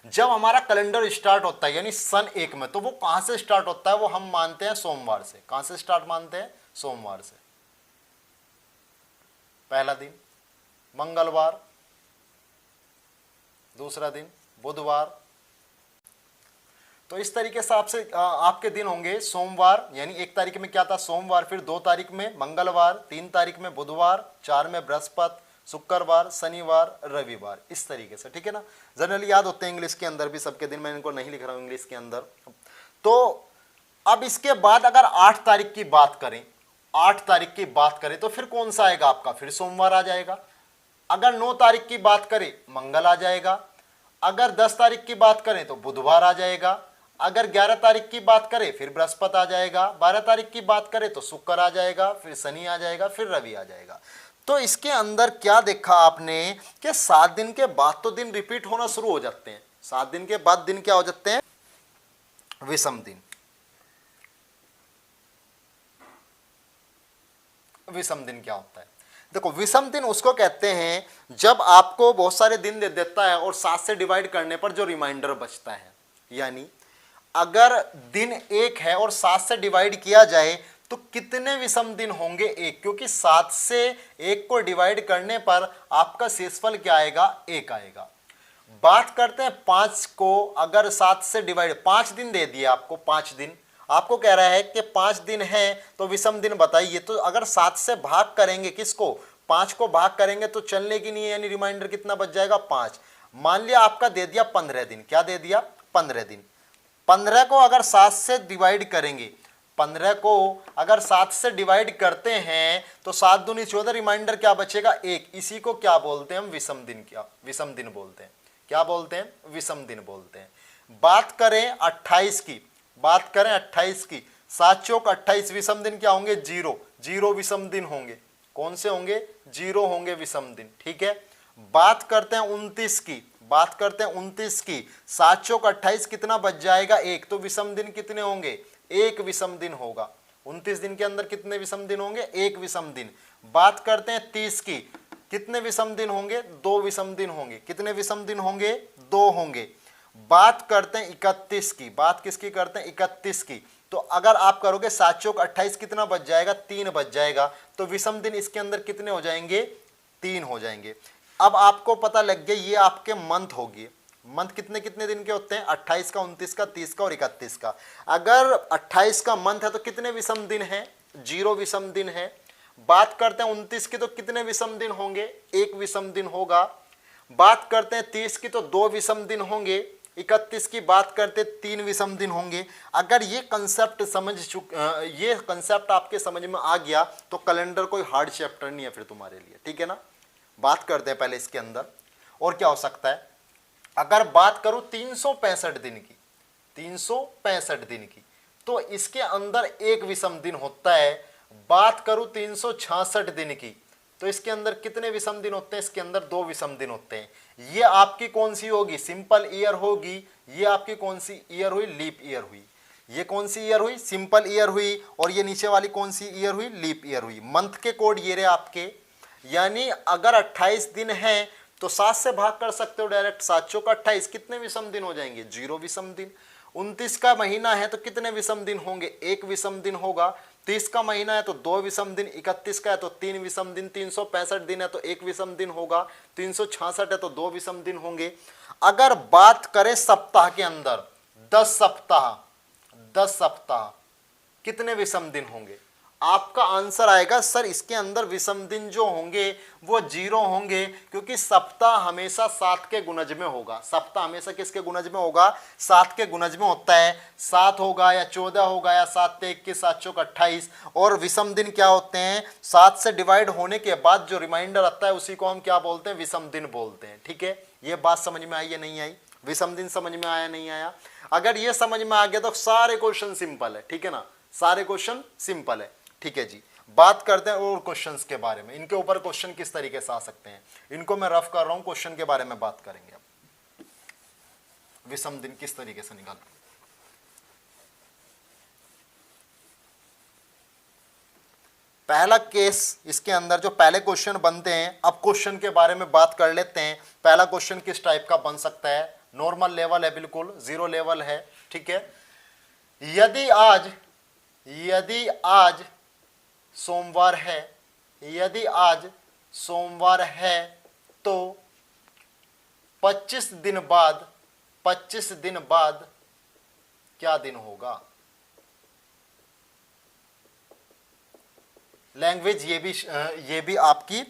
जब हमारा कैलेंडर स्टार्ट होता है यानी सन 1 में, तो वो कहां से स्टार्ट होता है, वो हम मानते हैं सोमवार से। कहां से स्टार्ट मानते हैं, सोमवार से। पहला दिन, मंगलवार दूसरा दिन, बुधवार। तो इस तरीके से आपसे आपके दिन होंगे सोमवार, यानी 1 तारीख में क्या था सोमवार, फिर 2 तारीख में मंगलवार, 3 तारीख में बुधवार, 4 में बृहस्पति, शुक्रवार, शनिवार, रविवार, इस तरीके से, ठीक है ना। जनरली याद होते हैं इंग्लिश के अंदर भी सबके दिन, मैं इनको नहीं लिख रहा हूँ इंग्लिश के अंदर। तो अब इसके बाद अगर 8 तारीख की बात करें, 8 तारीख की बात करें तो फिर कौन सा आएगा आपका, फिर सोमवार आ जाएगा। अगर 9 तारीख की बात करें मंगल आ जाएगा। अगर 10 तारीख की बात करें तो बुधवार आ जाएगा। अगर 11 तारीख की बात करें फिर बृहस्पति आ जाएगा। 12 तारीख की बात करें तो शुक्र आ जाएगा, फिर शनि आ जाएगा, फिर रवि आ जाएगा। तो इसके अंदर क्या देखा आपने कि 7 दिन के बाद तो दिन रिपीट होना शुरू हो जाते हैं। 7 दिन के बाद दिन क्या हो जाते हैं, विषम दिन। विषम दिन क्या होता है, देखो विषम दिन उसको कहते हैं जब आपको बहुत सारे दिन दे देता है और 7 से डिवाइड करने पर जो रिमाइंडर बचता है। यानी अगर दिन 1 है और 7 से डिवाइड किया जाए तो कितने विषम दिन होंगे, 1, क्योंकि 7 से 1 को डिवाइड करने पर आपका शेषफल क्या आएगा, 1 आएगा। बात करते हैं 5 को, अगर 7 से डिवाइड, 5 दिन दे दिए आपको, 5 दिन आपको कह रहा है कि 5 दिन है तो विषम दिन बताइए। तो अगर 7 से भाग करेंगे, किसको, 5 को भाग करेंगे तो चलने की नहीं है, यानी रिमाइंडर कितना बच जाएगा, 5। मान लिया आपका दे दिया 15 दिन, क्या दे दिया, 15 दिन। 15 को अगर 7 से डिवाइड करेंगे, 15 को अगर 7 से डिवाइड करते हैं तो 7 दूनी 14, रिमाइंडर क्या बचेगा, 1। इसी को क्या बोलते हैं हम, विषम दिन। क्या विषम दिन बोलते हैं, क्या बोलते हैं, विषम दिन बोलते हैं। बात करें 28 की, बात करें 28 की, 7 चौक 28, विषम दिन क्या होंगे, 0, 0 विषम दिन होंगे। कौन से होंगे, 0 होंगे विषम दिन, ठीक है। बात करते हैं 29 की, बात करते हैं 29 की, 7 चौक 28, कितना बच जाएगा, 1। तो विषम दिन कितने होंगे, 1 विषम दिन होगा। 29 दिन के अंदर कितने विषम दिन होंगे, 1 विषम दिन। बात करते हैं 30 की, कितने विषम दिन होंगे, 2 विषम दिन होंगे। कितने विषम दिन होंगे, 2 होंगे। बात करते हैं 31 की, बात किसकी करते हैं, 31 की। तो अगर आप करोगे 7 चौक 28, कितना बच जाएगा, 3 बच जाएगा। तो विषम दिन इसके अंदर कितने हो जाएंगे, 3 हो जाएंगे। अब आपको पता लग गया ये आपके मंथ होगी। मंथ कितने कितने दिन के होते हैं, 28 का, 29 का, 30 का और 31 का। अगर 28 का मंथ है तो कितने विषम दिन है, 0 विषम दिन है। बात करते हैं 29 की, तो कितने विषम दिन होंगे, 1 विषम दिन होगा। बात करते हैं 30 की, तो 2 विषम दिन होंगे। 31 की बात करते 3 विषम दिन होंगे। अगर ये कंसेप्ट ये कंसेप्ट आपके समझ में आ गया तो कैलेंडर कोई हार्ड चैप्टर नहीं है फिर तुम्हारे लिए, ठीक है ना। बात करते हैं पहले इसके अंदर और क्या हो सकता है। अगर बात करूं 365 दिन की, 365 दिन की, तो इसके अंदर 1 विषम दिन होता है। बात करूं 366 दिन की, तो इसके अंदर कितने विषम दिन होते हैं, इसके अंदर 2 विषम दिन होते हैं। ये आपकी कौन सी होगी, सिंपल ईयर होगी। ये आपकी कौन सी ईयर हुई, लीप ईयर हुई। ये कौन सी ईयर हुई, सिंपल ईयर हुई। और ये नीचे वाली कौन सी ईयर हुई, लीप ईयर हुई। मंथ के कोड ये रहे आपके। यानी अगर 28 दिन है तो 7 से भाग कर सकते हो डायरेक्ट। 7 चौक 28, कितने विषम दिन हो जाएंगे, 0 विषम दिन। 29 का महीना है तो कितने विषम दिन होंगे, 1 विषम दिन होगा। 30 का महीना है तो 2 विषम दिन। 31 का है तो 3 विषम दिन। 365 दिन है तो 1 विषम दिन होगा। 366 है तो 2 विषम दिन होंगे। अगर बात करें सप्ताह के अंदर, 10 सप्ताह, 10 सप्ताह कितने विषम दिन होंगे। आपका आंसर आएगा सर इसके अंदर विषम दिन जो होंगे वो 0 होंगे, क्योंकि सप्ताह हमेशा 7 के गुणज में होगा। सप्ताह हमेशा किसके गुणज में होगा, 7 के गुणज में होता है। 7 होगा या 14 होगा या 7 से 21, 7 चौक 28। और विषम दिन क्या होते हैं, 7 से डिवाइड होने के बाद जो रिमाइंडर आता है उसी को हम क्या बोलते हैं, विषम दिन बोलते हैं। ठीक है, ये बात समझ में आई या नहीं आई, विषम दिन समझ में आया नहीं आया। अगर ये समझ में आ गया तो सारे क्वेश्चन सिंपल है, ठीक है ना, सारे क्वेश्चन सिंपल है। ठीक है जी, बात करते हैं और क्वेश्चंस के बारे में। इनके ऊपर क्वेश्चन किस तरीके से आ सकते हैं, इनको मैं रफ कर रहा हूं, क्वेश्चन के बारे में बात करेंगे। अब विषम दिन किस तरीके से निकाल, पहला केस इसके अंदर जो पहले क्वेश्चन बनते हैं। अब क्वेश्चन के बारे में बात कर लेते हैं। पहला क्वेश्चन किस टाइप का बन सकता है, नॉर्मल लेवल है, बिल्कुल 0 लेवल है। ठीक है, यदि आज सोमवार है, यदि आज सोमवार है तो 25 दिन बाद क्या दिन होगा। लैंग्वेज ये भी आपकी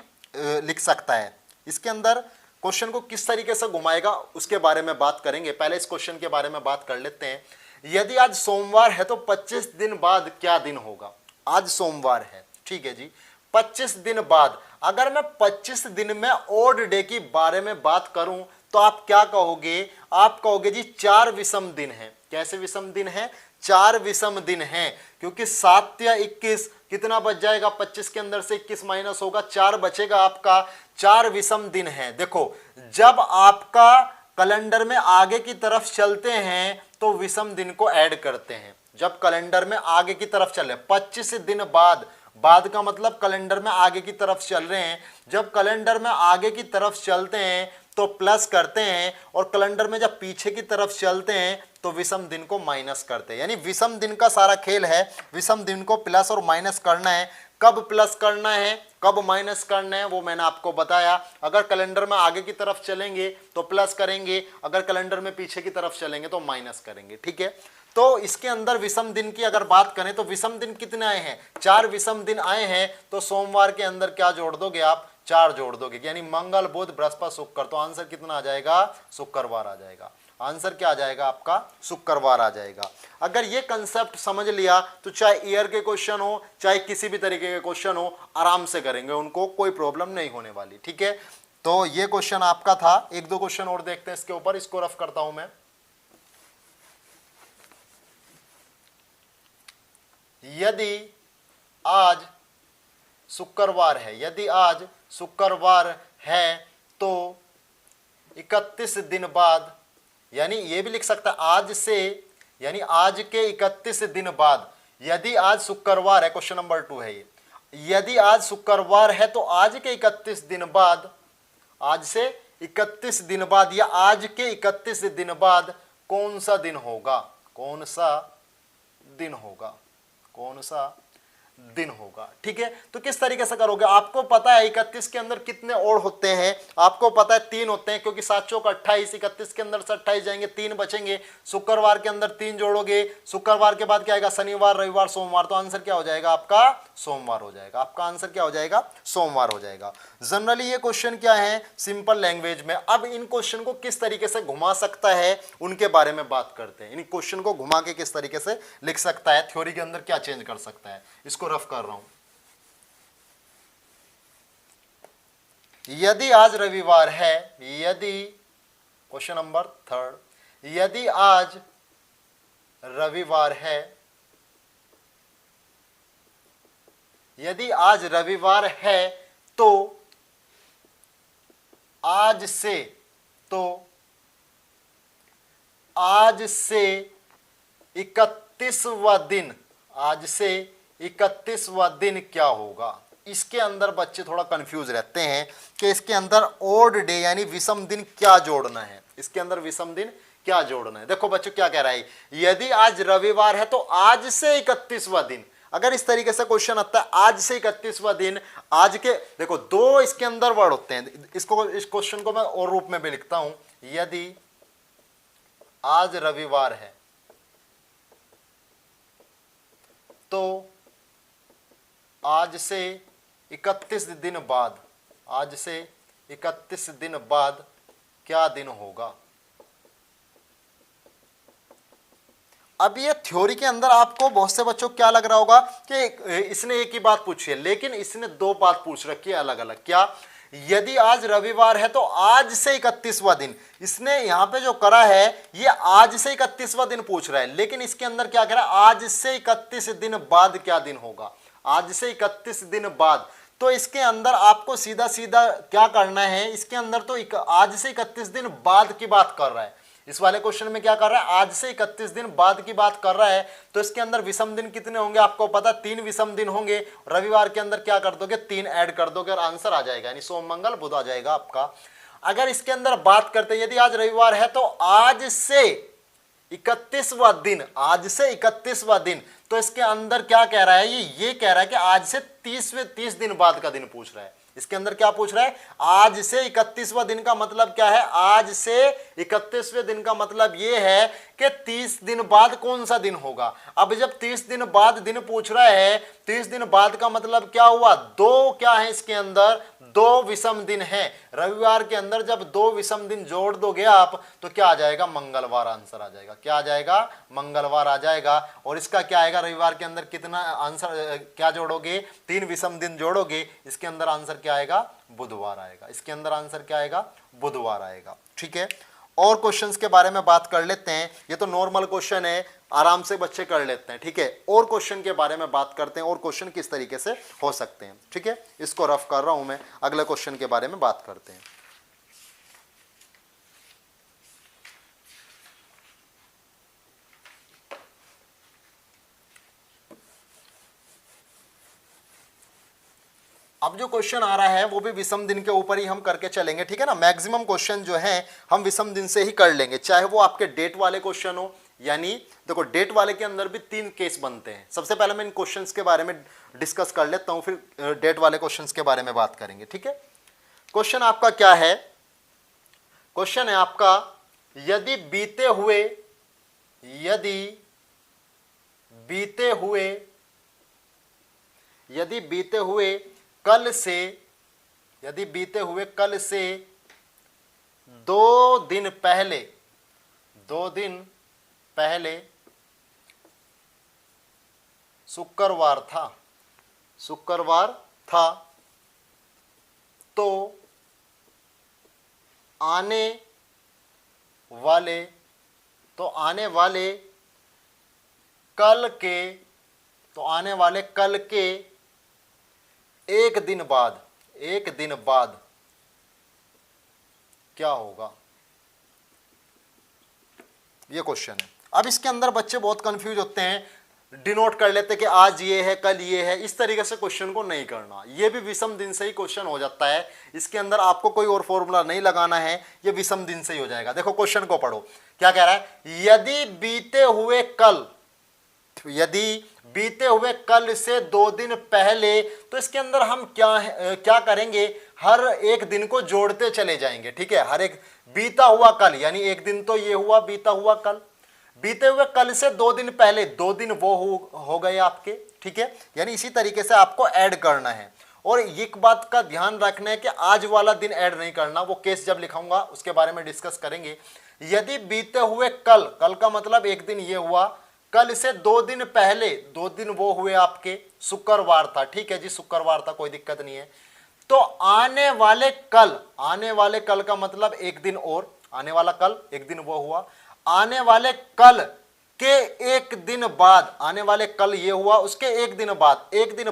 लिख सकता है। इसके अंदर क्वेश्चन को किस तरीके से घुमाएगा उसके बारे में बात करेंगे। पहले इस क्वेश्चन के बारे में बात कर लेते हैं। यदि आज सोमवार है तो 25 दिन बाद क्या दिन होगा। आज सोमवार है, ठीक है जी, 25 दिन बाद अगर मैं 25 दिन में ओड डे के बारे में बात करूं तो आप क्या कहोगे, आप कहोगे जी 4 विषम दिन है। कैसे विषम दिन है, 4 विषम दिन है, क्योंकि 7 या 21 कितना बच जाएगा, 25 के अंदर से 21 माइनस होगा, 4 बचेगा आपका, 4 विषम दिन है। देखो जब आपका कैलेंडर में आगे की तरफ चलते हैं तो विषम दिन को ऐड करते हैं। जब कैलेंडर में आगे की तरफ चले 25 दिन बाद का मतलब कैलेंडर में आगे की तरफ चल रहे हैं, जब कैलेंडर में आगे की तरफ चलते हैं तो प्लस करते हैं, और कैलेंडर में जब पीछे की तरफ चलते हैं तो विषम दिन को माइनस करते हैं। यानी विषम दिन का सारा खेल है, विषम दिन को प्लस और माइनस करना है। कब प्लस करना है कब माइनस करना है वो मैंने आपको बताया। अगर कैलेंडर में आगे की तरफ चलेंगे तो प्लस करेंगे, अगर कैलेंडर में पीछे की तरफ चलेंगे तो माइनस करेंगे, ठीक है। तो इसके अंदर विषम दिन की अगर बात करें तो विषम दिन कितने आए हैं, 4 विषम दिन आए हैं। तो सोमवार के अंदर क्या जोड़ दोगे आप, 4 जोड़ दोगे, यानी मंगल बुध बृहस्पति शुक्र। तो आंसर कितना आ जाएगा, शुक्रवार आ जाएगा। आंसर क्या आ जाएगा आपका, शुक्रवार आ जाएगा। अगर ये कंसेप्ट समझ लिया तो चाहे ईयर के क्वेश्चन हो चाहे किसी भी तरीके के क्वेश्चन हो आराम से करेंगे, उनको कोई प्रॉब्लम नहीं होने वाली, ठीक है। तो ये क्वेश्चन आपका था। 1-2 क्वेश्चन और देखते हैं इसके ऊपर, इसको रफ करता हूं मैं। यदि आज शुक्रवार है, यदि आज शुक्रवार है तो 31 दिन बाद, यानी ये भी लिख सकता है आज से, यानी आज के 31 दिन बाद। यदि आज शुक्रवार है, क्वेश्चन नंबर 2 है ये, यदि आज शुक्रवार है तो आज के 31 दिन बाद, आज से 31 दिन बाद या आज के 31 दिन बाद कौन सा दिन होगा, कौन सा दिन होगा, कौन सा दिन होगा, ठीक है। तो किस तरीके से करोगे, आपको पता है 31 के अंदर कितने ओड होते हैं, आपको पता है 3 होते हैं, क्योंकि 7 चौक 28, 31 के अंदर से 28 जाएंगे, 3 बचेंगे। शुक्रवार के अंदर 3 जोड़ोगे, शुक्रवार के बाद क्या आएगा, शनिवार रविवार सोमवार। तो आंसर क्या हो जाएगा आपका, सोमवार हो जाएगा। आपका आंसर क्या हो जाएगा, सोमवार हो जाएगा। जनरली ये क्वेश्चन क्या है, सिंपल लैंग्वेज में। अब इन क्वेश्चन को किस तरीके से घुमा सकता है उनके बारे में बात करते हैं। इन क्वेश्चन को घुमा के किस तरीके से लिख सकता है, थ्योरी के अंदर क्या चेंज कर सकता है, इसको रफ कर रहा हूं। यदि आज रविवार है, यदि, क्वेश्चन नंबर 3, यदि आज रविवार है, यदि आज रविवार है तो आज से, तो आज से 31वां दिन, आज से 31वां दिन क्या होगा। इसके अंदर बच्चे थोड़ा कंफ्यूज रहते हैं कि इसके अंदर ओड डे यानी विषम दिन क्या जोड़ना है, इसके अंदर विषम दिन क्या जोड़ना है। देखो बच्चों क्या कह रहा है, यदि आज रविवार है तो आज से 31वां दिन। अगर इस तरीके से क्वेश्चन आता है आज से 31वां दिन, आज के, देखो 2 इसके अंदर वर्ड होते हैं, इसको, इस क्वेश्चन को मैं और रूप में भी लिखता हूं। यदि आज रविवार है तो आज से 31 दिन बाद, आज से 31 दिन बाद क्या दिन होगा। अब ये थ्योरी के अंदर आपको बहुत से बच्चों को क्या लग रहा होगा कि इसने एक ही बात पूछी है, लेकिन इसने 2 बात पूछ रखी है अलग अलग। क्या, यदि आज रविवार है तो आज से 31वां दिन। इसने यहां पे जो करा है ये आज से 31वां दिन पूछ रहा है, लेकिन इसके अंदर क्या कह रहा है, आज से 31 दिन बाद क्या दिन होगा, आज से 31 दिन बाद। तो इसके अंदर आपको सीधा सीधा क्या करना है, इसके अंदर तो आज से 31 दिन बाद की बात कर रहा है। इस वाले क्वेश्चन में क्या कर रहा है, आज से 31 दिन बाद की बात कर रहा है। तो इसके अंदर विषम दिन कितने होंगे आपको पता, 3 विषम दिन होंगे। रविवार के अंदर क्या कर दोगे, 3 ऐड कर दोगे और आंसर आ जाएगा, यानी सोम मंगल बुध आ जाएगा आपका। अगर इसके अंदर बात करते हैं, यदि आज रविवार है तो आज से 31वां दिन, आज से 31वां दिन। तो इसके अंदर क्या कह रहा है, ये कह रहा है कि आज से 30 दिन बाद का दिन पूछ रहा है। इसके अंदर क्या पूछ रहा है, आज से 31वां दिन का मतलब क्या है, आज से 31वें दिन का मतलब ये है कि 30 दिन बाद कौन सा दिन होगा। अब जब 30 दिन बाद दिन पूछ रहा है, 30 दिन बाद का मतलब क्या हुआ, दो क्या है इसके अंदर, दो विषम दिन है। रविवार के अंदर जब दो विषम दिन जोड़ दोगे आप तो क्या आ जाएगा, मंगलवार आंसर आ जाएगा। क्या आ जाएगा, मंगलवार आ जाएगा। और इसका क्या आएगा, रविवार के अंदर कितना आंसर क्या जोड़ोगे, 3 विषम दिन जोड़ोगे, इसके अंदर आंसर क्या आएगा, बुधवार आएगा। इसके अंदर आंसर क्या आएगा, बुधवार आएगा। ठीक है, और क्वेश्चंस के बारे में बात कर लेते हैं। ये तो नॉर्मल क्वेश्चन है, आराम से बच्चे कर लेते हैं। ठीक है, और क्वेश्चन के बारे में बात करते हैं, और क्वेश्चन किस तरीके से हो सकते हैं। ठीक है, इसको रफ कर रहा हूं मैं, अगले क्वेश्चन के बारे में बात करते हैं। अब जो क्वेश्चन आ रहा है वो भी विषम दिन के ऊपर ही हम करके चलेंगे। ठीक है ना, मैक्सिमम क्वेश्चन जो है हम विषम दिन से ही कर लेंगे, चाहे वो आपके डेट वाले क्वेश्चन हो, यानी देखो डेट वाले के अंदर भी 3 केस बनते हैं। सबसे पहले मैं इन क्वेश्चंस के बारे में डिस्कस कर लेता हूं, फिर डेट वाले क्वेश्चंस के बारे में बात करेंगे। ठीक है, क्वेश्चन आपका क्या है, क्वेश्चन है आपका, यदि बीते हुए कल से 2 दिन पहले शुक्रवार था तो आने वाले कल के एक दिन बाद क्या होगा, ये क्वेश्चन है। अब इसके अंदर बच्चे बहुत कंफ्यूज होते हैं, डिनोट कर लेते कि आज ये है कल ये है, इस तरीके से क्वेश्चन को नहीं करना। ये भी विषम दिन से ही क्वेश्चन हो जाता है, इसके अंदर आपको कोई और फॉर्मूला नहीं लगाना है, ये विषम दिन से ही हो जाएगा। देखो क्वेश्चन को पढ़ो, क्या कह रहा है, यदि बीते हुए कल से 2 दिन पहले, तो इसके अंदर हम क्या करेंगे, हर एक दिन को जोड़ते चले जाएंगे। ठीक है, हर एक बीता हुआ कल, यानी एक दिन तो ये हुआ बीता हुआ कल, बीते हुए कल से 2 दिन पहले 2 दिन वो हो गए आपके। ठीक है, यानी इसी तरीके से आपको ऐड करना है। और एक बात का ध्यान रखना है कि आज वाला दिन ऐड नहीं करना, वो केस जब लिखाऊंगा उसके बारे में डिस्कस करेंगे। यदि बीते हुए कल का मतलब एक दिन ये हुआ, कल से 2 दिन पहले 2 दिन वो हुए आपके, शुक्रवार था। ठीक है जी, शुक्रवार था, कोई दिक्कत नहीं है। तो आने वाले कल का मतलब एक दिन और, आने वाला कल एक दिन वो हुआ, आने वाले कल के एक दिन बाद, आने वाले कल ये हुआ, उसके एक दिन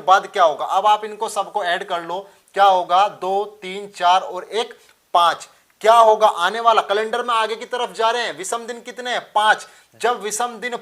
बाद क्या होगा। अब आप इनको सबको ऐड कर लो, क्या होगा, 2 3 4 और 1 5, क्या होगा, आने वाला, कैलेंडर में आगे की तरफ जा रहे हैं, विषम दिन कितने हैं, 5। जब विषम दिन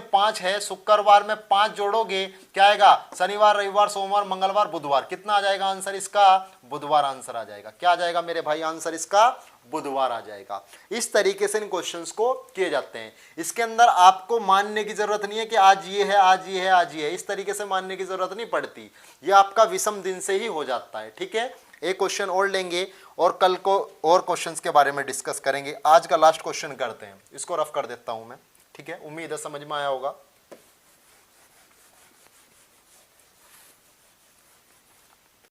5 है, शुक्रवार में 5 जोड़ोगे क्या आएगा, शनिवार रविवार सोमवार मंगलवार बुधवार, कितना आ जाएगा आंसर इसका, बुधवार आंसर आ जाएगा। क्या आ जाएगा मेरे भाई, आंसर इसका बुधवार आ जाएगा। इस तरीके से इन क्वेश्चंस को किए जाते हैं। इसके अंदर आपको मानने की जरूरत नहीं है कि आज ये है आज ये है आज ये है, इस तरीके से मानने की जरूरत नहीं पड़ती, ये आपका विषम दिन से ही हो जाता है। ठीक है, एक क्वेश्चन और लेंगे और कल को और क्वेश्चंस के बारे में डिस्कस करेंगे। आज का लास्ट क्वेश्चन करते हैं, इसको रफ कर देता हूं मैं। ठीक है, उम्मीद है समझ में आया होगा।